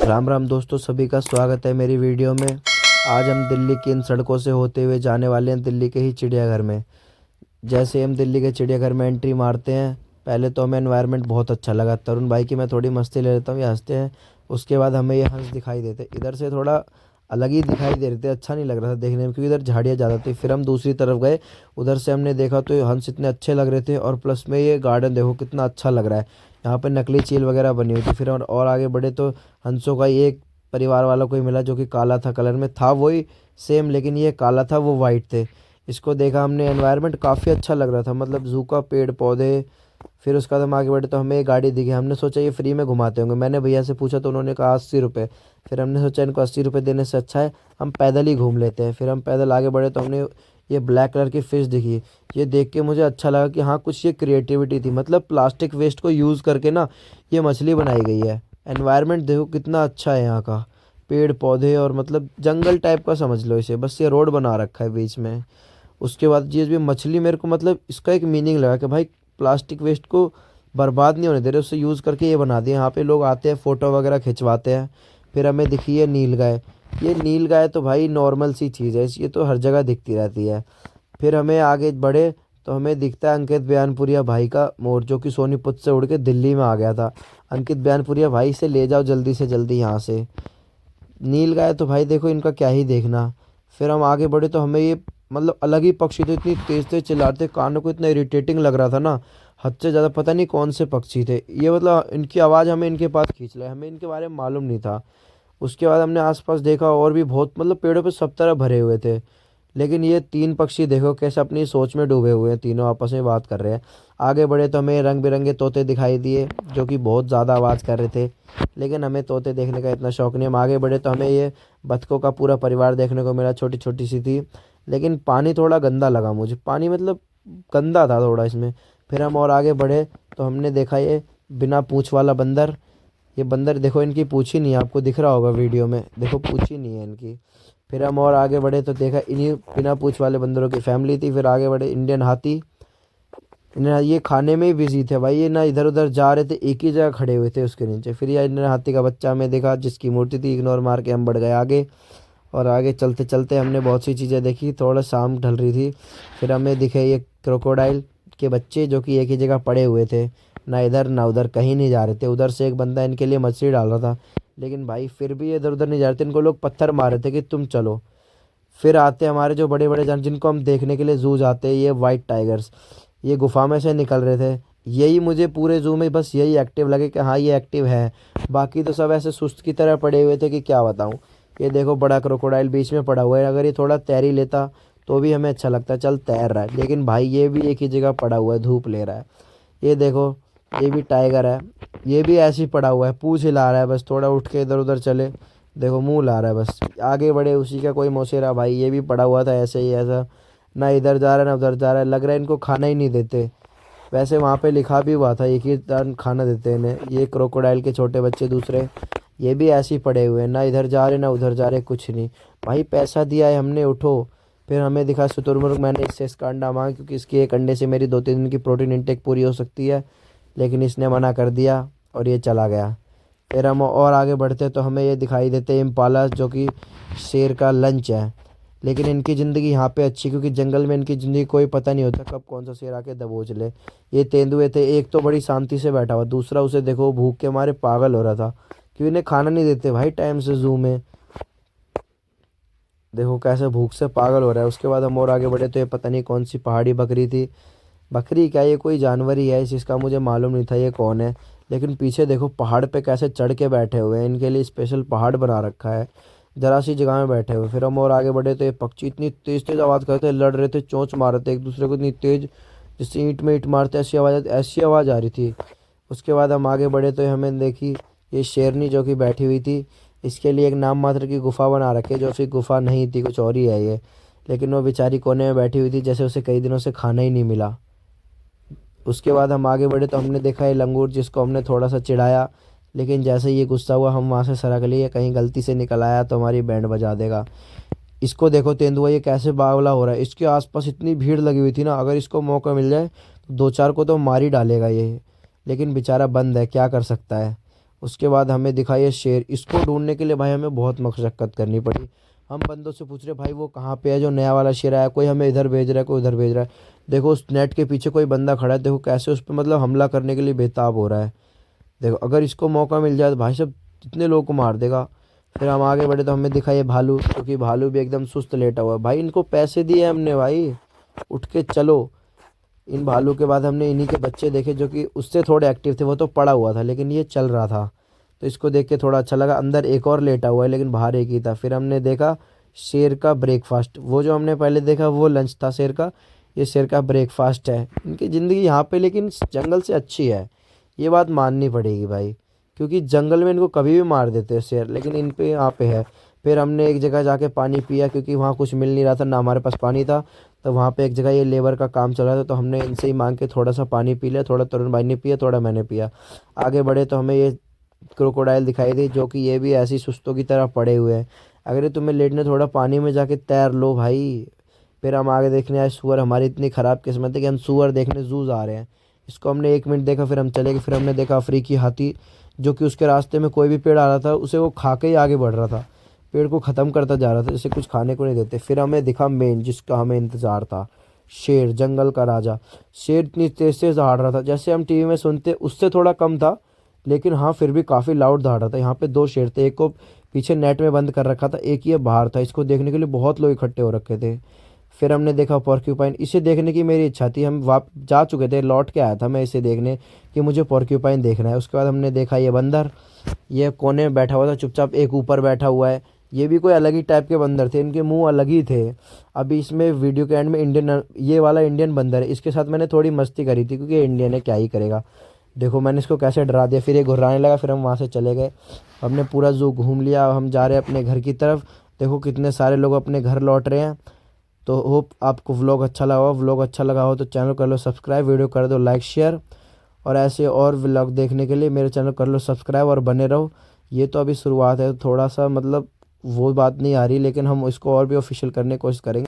राम राम दोस्तों, सभी का स्वागत है मेरी वीडियो में। आज हम दिल्ली की इन सड़कों से होते हुए जाने वाले हैं दिल्ली के ही चिड़ियाघर में। जैसे हम दिल्ली के चिड़ियाघर में एंट्री मारते हैं, पहले तो हमें एनवायरनमेंट बहुत अच्छा लगा। तरुण भाई की मैं थोड़ी मस्ती ले लेता हूँ, ये हंसते हैं। उसके बाद हमें ये हंस दिखाई देते, इधर से थोड़ा अलग ही दिखाई दे रहे थे, अच्छा नहीं लग रहा था देखने में, क्योंकि इधर झाड़ियाँ ज़्यादा थी। फिर हम दूसरी तरफ गए, उधर से हमने देखा तो ये हंस इतने अच्छे लग रहे थे, और प्लस में ये गार्डन देखो कितना अच्छा लग रहा है। यहाँ पे नकली चील वगैरह बनी हुई थी। फिर और आगे बढ़े तो हंसों का ही एक परिवार वालों को ही मिला, जो कि काला था, कलर में था वही सेम, लेकिन ये काला था, वो वाइट थे। इसको देखा हमने, एनवायरनमेंट काफ़ी अच्छा लग रहा था, मतलब जू का पेड़ पौधे। फिर उसके बाद हम आगे बढ़े तो हमें एक गाड़ी दिखी, हमने सोचा ये फ्री में घुमाते होंगे। मैंने भैया से पूछा तो उन्होंने कहा 80 रुपये। फिर हमने सोचा इनको 80 रुपये देने से अच्छा है हम पैदल ही घूम लेते हैं। फिर हम पैदल आगे बढ़े तो हमने ये ब्लैक कलर की फ़िश दिखी। ये देख के मुझे अच्छा लगा कि हाँ, कुछ ये क्रिएटिविटी थी, मतलब प्लास्टिक वेस्ट को यूज़ करके ना ये मछली बनाई गई है। एनवायरनमेंट देखो कितना अच्छा है यहाँ का, पेड़ पौधे, और मतलब जंगल टाइप का समझ लो इसे, बस ये रोड बना रखा है बीच में। उसके बाद ये भी मछली मेरे को, मतलब इसका एक मीनिंग लगा कि भाई प्लास्टिक वेस्ट को बर्बाद नहीं होने दे रहे, उससे यूज़ करके ये बना दिए। यहाँ पे लोग आते हैं फ़ोटो वगैरह खिंचवाते हैं। फिर हमें दिखी है नील गाय। ये नील गाय तो भाई नॉर्मल सी चीज़ है, ये तो हर जगह दिखती रहती है। फिर हमें आगे बढ़े तो हमें दिखता है अंकित बयानपुरिया भाई का मोर, जो कि सोनीपत से उड़ के दिल्ली में आ गया था। अंकित बयानपुरिया भाई, इसे ले जाओ जल्दी से जल्दी यहाँ से। नील गाय तो भाई देखो, इनका क्या ही देखना। फिर हम आगे बढ़े तो हमें ये, मतलब अलग ही पक्षी थे, इतनी तेज तेज चिल्लाते, कानों को इतना इरिटेटिंग लग रहा था ना, हद से ज़्यादा। पता नहीं कौन से पक्षी थे ये, मतलब इनकी आवाज़ हमें इनके पास खींच लाए, हमें इनके बारे में मालूम नहीं था। उसके बाद हमने आसपास देखा और भी बहुत, मतलब पेड़ों पे सब तरह भरे हुए थे। लेकिन ये तीन पक्षी देखो कैसे अपनी सोच में डूबे हुए हैं, तीनों आपस में बात कर रहे हैं। आगे बढ़े तो हमें रंग बिरंगे तोते दिखाई दिए, जो कि बहुत ज़्यादा आवाज़ कर रहे थे। लेकिन हमें तोते देखने का इतना शौक नहीं। हम आगे बढ़े तो हमें ये बतखों का पूरा परिवार देखने को मिला, छोटी छोटी सी थी। लेकिन पानी थोड़ा गंदा लगा मुझे, पानी मतलब गंदा था थोड़ा इसमें। फिर हम और आगे बढ़े तो हमने देखा ये बिना पूँछ वाला बंदर। ये बंदर देखो, इनकी पूँछ ही नहीं है, आपको दिख रहा होगा वीडियो में, देखो पूँछ ही नहीं है इनकी। फिर हम और आगे बढ़े तो देखा इन्हीं बिना पूँछ वाले बंदरों की फैमिली थी। फिर आगे बढ़े, इंडियन हाथी। इन्हें ये खाने में ही बिजी थे भाई, ये ना इधर उधर जा रहे थे, एक ही जगह खड़े हुए थे उसके नीचे। फिर ये इंडियन हाथी का बच्चा हमें देखा, जिसकी मूर्ति थी, इग्नोर मार के हम बढ़ गए आगे। और आगे चलते चलते हमने बहुत सी चीज़ें देखी, थोड़ा शाम ढल रही थी। फिर हमें दिखे ये क्रोकोडाइल के बच्चे, जो कि एक ही जगह पड़े हुए थे, ना इधर ना उधर, कहीं नहीं जा रहे थे। उधर से एक बंदा इनके लिए मछली डाल रहा था, लेकिन भाई फिर भी ये इधर उधर नहीं जा रहे थे, इनको लोग पत्थर मार रहे थे कि तुम चलो। फिर आते हमारे जो बड़े बड़े जानवर, जिनको हम देखने के लिए जू जाते हैं, ये वाइट टाइगर्स। ये गुफा में से निकल रहे थे। यही मुझे पूरे जू में बस यही एक्टिव लगे कि हाँ ये एक्टिव है, बाकी तो सब ऐसे सुस्त की तरह पड़े हुए थे कि क्या बताऊँ। ये देखो बड़ा क्रोकोडाइल बीच में पड़ा हुआ है, अगर ये थोड़ा तैर ही लेता तो भी हमें अच्छा लगता, चल तैर रहा है। लेकिन भाई ये भी एक ही जगह पड़ा हुआ है, धूप ले रहा है। ये देखो, ये भी टाइगर है, ये भी ऐसे ही पड़ा हुआ है, पूंछ हिला रहा है बस, थोड़ा उठ के इधर उधर चले, देखो मुंह ला रहा है बस। आगे बढ़े, उसी का कोई मौसेरा भाई, ये भी पड़ा हुआ था ऐसे ही, ऐसा ना इधर जा रहा है ना उधर जा रहा है, लग रहा है इनको खाना ही नहीं देते। वैसे वहाँ पे लिखा भी हुआ था एक ही टाइम खाना देते हैं इन्हें। ये क्रोकोडाइल के छोटे बच्चे दूसरे, ये भी ऐसे ही पड़े हुए हैं, ना इधर जा रहे ना उधर जा रहे, कुछ नहीं। भाई पैसा दिया है हमने, उठो। फिर हमें दिखा शुतुरमुर्ग, मैंने इससे इसका अंडा मांगा, क्योंकि इसके एक अंडे से मेरी 2-3 दिन की प्रोटीन इंटेक पूरी हो सकती है। लेकिन इसने मना कर दिया और ये चला गया। फिर हम और आगे बढ़ते तो हमें ये दिखाई देते इम्पाला, जो कि शेर का लंच है। लेकिन इनकी ज़िंदगी यहाँ पे अच्छी, क्योंकि जंगल में इनकी ज़िंदगी कोई पता नहीं होता कब कौन सा शेर आके दबोच ले। ये तेंदुए थे, एक तो बड़ी शांति से बैठा हुआ, दूसरा उसे देखो भूख के मारे पागल हो रहा था, क्योंकि इन्हें खाना नहीं देते भाई टाइम से जू में। देखो कैसे भूख से पागल हो रहा है। उसके बाद हम और आगे बढ़े तो ये पता नहीं कौन सी पहाड़ी बकरी थी, बकरी क्या, ये कोई जानवर ही है, जिसका मुझे मालूम नहीं था ये कौन है। लेकिन पीछे देखो पहाड़ पे कैसे चढ़ के बैठे हुए हैं, इनके लिए स्पेशल पहाड़ बना रखा है, जरा सी जगह में बैठे हुए। फिर हम और आगे बढ़े तो ये पक्षी इतनी तेज तेज आवाज़ करते, लड़ रहे थे, चोंच मार रहे थे एक दूसरे को इतनी तेज, जिससे ईंट में ईंट मारते ऐसी आवाज़ आ रही थी। उसके बाद हम आगे बढ़े तो हमें देखी ये शेरनी, जो कि बैठी हुई थी। इसके लिए एक नाम मात्र की गुफा बना रखी है, जो उसकी गुफा नहीं थी, कुछ और ही है ये। लेकिन वो बेचारी कोने में बैठी हुई थी, जैसे उसे कई दिनों से खाना ही नहीं मिला। उसके बाद हम आगे बढ़े तो हमने देखा ये लंगूर, जिसको हमने थोड़ा सा चिढ़ाया, लेकिन जैसे ही ये गुस्सा हुआ हम वहाँ से सरक लिए, कहीं गलती से निकल आया तो हमारी बैंड बजा देगा। इसको देखो तेंदुआ, ये कैसे बावला हो रहा है, इसके आसपास इतनी भीड़ लगी हुई थी ना, अगर इसको मौका मिल जाए तो 2-4 को तो मार ही डालेगा ये। लेकिन बेचारा बंद है, क्या कर सकता है। उसके बाद हमें दिखा ये शेर। इसको ढूंढने के लिए भाई हमें बहुत मशक्कत करनी पड़ी। हम बंदों से पूछ रहे भाई वो कहाँ पे है जो नया वाला शेर आया, कोई हमें इधर भेज रहा है, कोई उधर भेज रहा है। देखो उस नेट के पीछे कोई बंदा खड़ा है, देखो कैसे उस पर मतलब हमला करने के लिए बेताब हो रहा है। देखो अगर इसको मौका मिल जाए तो भाई साहब कितने लोगों को मार देगा। फिर हम आगे बढ़े तो हमें दिखा ये भालू, क्योंकि भालू भी एकदम सुस्त लेटा हुआ है। भाई इनको पैसे दिए हमने भाई, उठ के चलो। इन भालू के बाद हमने इन्हीं के बच्चे देखे जो कि उससे थोड़े एक्टिव थे, वो तो पड़ा हुआ था लेकिन ये चल रहा था, तो इसको देख के थोड़ा अच्छा लगा। अंदर एक और लेटा हुआ है लेकिन बाहर एक ही था। फिर हमने देखा शेर का ब्रेकफास्ट, वो जो हमने पहले देखा वो लंच था शेर का, ये शेर का ब्रेकफास्ट है। इनकी ज़िंदगी यहाँ पे लेकिन जंगल से अच्छी है, ये बात माननी पड़ेगी भाई, क्योंकि जंगल में इनको कभी भी मार देते हैं शेर, लेकिन इन पे यहाँ पे है। फिर हमने एक जगह जाके पानी पिया, क्योंकि वहाँ कुछ मिल नहीं रहा था ना हमारे पास पानी था। तो वहाँ पे एक जगह ये लेबर का काम चल रहा था, तो हमने इनसे ही मांग के थोड़ा सा पानी पी लिया। थोड़ा तरुण भाई ने पिया, थोड़ा मैंने पिया। आगे बढ़े तो हमें ये क्रोकोडाइल दिखाई दी, जो कि ये भी ऐसी सुस्तों की तरह पड़े हुए हैं। अगर ये तुम्हें लेटने थोड़ा पानी में जाके तैर लो भाई। फिर हम आगे देखने आए सुअर। हमारी इतनी ख़राब किस्मत है कि हम सुअर देखने जू जा रहे हैं। इसको हमने 1 मिनट देखा, फिर हम चले गए। फिर हमने देखा अफ्रीकी हाथी, जो कि उसके रास्ते में कोई भी पेड़ आ रहा था उसे वो खा के ही आगे बढ़ रहा था, पेड़ को ख़त्म करता जा रहा था, जैसे कुछ खाने को नहीं देते। फिर हमें दिखा मेन, जिसका हमें इंतज़ार था, शेर, जंगल का राजा। शेर इतनी तेज से दहाड़ रहा था, जैसे हम टीवी में सुनते उससे थोड़ा कम था, लेकिन हाँ फिर भी काफ़ी लाउड दहाड़ रहा था। यहाँ पे 2 शेर थे, एक को पीछे नेट में बंद कर रखा था, एक ये बाहर था। इसको देखने के लिए बहुत लोग इकट्ठे हो रखे थे। फिर हमने देखा पोर्क्यूपाइन, इसे देखने की मेरी इच्छा थी, हम वाप जा चुके थे, लौट के आया था मैं इसे देखने कि मुझे पोर्क्यूपाइन देखना है। उसके बाद हमने देखा ये बंदर, ये कोने में बैठा हुआ था चुपचाप, एक ऊपर बैठा हुआ है। ये भी कोई अलग ही टाइप के बंदर थे, इनके मुंह अलग ही थे। अभी इसमें वीडियो के एंड में इंडियन, ये वाला इंडियन बंदर है, इसके साथ मैंने थोड़ी मस्ती करी थी, क्योंकि इंडियन है क्या ही करेगा। देखो मैंने इसको कैसे डरा दिया, फिर ये घुर्राने लगा, फिर हम वहाँ से चले गए। हमने पूरा ज़ू घूम लिया, अब हम जा रहे हैं अपने घर की तरफ। देखो कितने सारे लोग अपने घर लौट रहे हैं। तो होप आपको व्लॉग अच्छा लगा हो। व्लॉग अच्छा लगा हो तो चैनल कर लो सब्सक्राइब, वीडियो कर दो लाइक शेयर, और ऐसे और व्लॉग देखने के लिए मेरे चैनल कर लो सब्सक्राइब और बने रहो। ये तो अभी शुरुआत है, थोड़ा सा मतलब वो बात नहीं आ रही, लेकिन हम इसको और भी ऑफिशियल करने की कोशिश करेंगे।